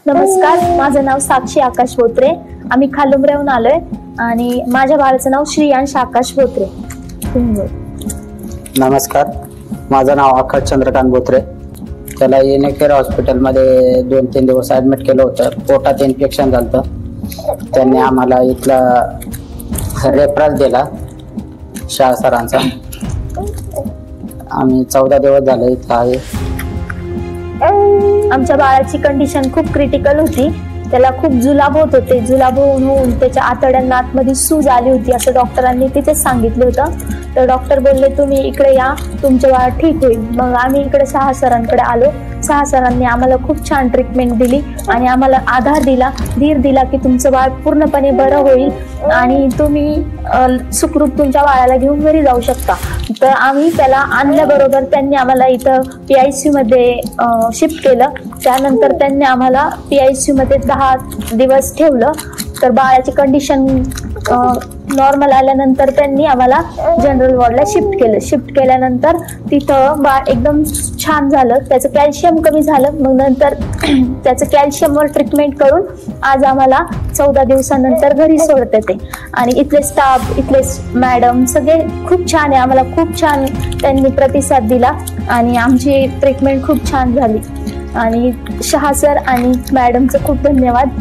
नमस्कार, माझं नाव साक्षी आकाश बोत्रे. आम्ही खालुमऱ्याहून आलोय आणि माझ्या बाळाचं नाव श्रीयांश आकाश बोत्रे. नमस्कार, माझं नाव आकाश चंद्रकांत बोत्रे. त्याला एनकेअर हॉस्पिटलमध्ये 2-3 दिवस ॲडमिट केलं होतं. पोटात इन्फेक्शन झालं. त्यांनी आम्हाला इथला रेफरन्स दिला शाह सरांचा. आम्ही 14 दिवस झाले इथं आहे. आमच्या बाळाची कंडिशन खूप क्रिटिकल होती. त्याला खूप जुलाब होत होते. जुलाब होऊन त्याच्या आतड्यांना आतमध्ये सूज आली होती असं डॉक्टरांनी तिथेच सांगितलं होतं. तर डॉक्टर बोलले तुम्ही इकडे या, तुमचं बाळ ठीक होईल. मग आम्ही इकडे शाह सरांकडे आलो. शाह सरांनी आम्हाला खूप छान ट्रीटमेंट दिली आणि आम्हाला आधार दिला, धीर दिला की तुमचं बाळ पूर्णपणे बरं होईल आणि तुम्ही सुखरूप तुमच्या बाळाला घेऊन घरी जाऊ शकता. तर आम्ही त्याला आणल्याबरोबर त्यांनी आम्हाला इथं PICU मध्ये शिफ्ट केलं. त्यानंतर त्यांनी आम्हाला PICU मध्ये 10 दिवस ठेवलं. तर बाळाची कंडिशन नॉर्मल आल्यानंतर त्यांनी आम्हाला जनरल वॉर्डला शिफ्ट केलं. शिफ्ट केल्यानंतर तिथं बाळ एकदम छान झालं. त्याचं कॅल्शियम कमी झालं. मग नंतर त्याचं कॅल्शियमवर ट्रीटमेंट करून आज आम्हाला 14 दिवसानंतर घरी सोडत येते. आणि इथले स्टाफ, इथले मॅडम सगळे खूप छान आहे. आम्हाला खूप छान त्यांनी प्रतिसाद दिला आणि आमची ट्रीटमेंट खूप छान झाली. आणि शाह सर आणि मॅडमचं खूप धन्यवाद.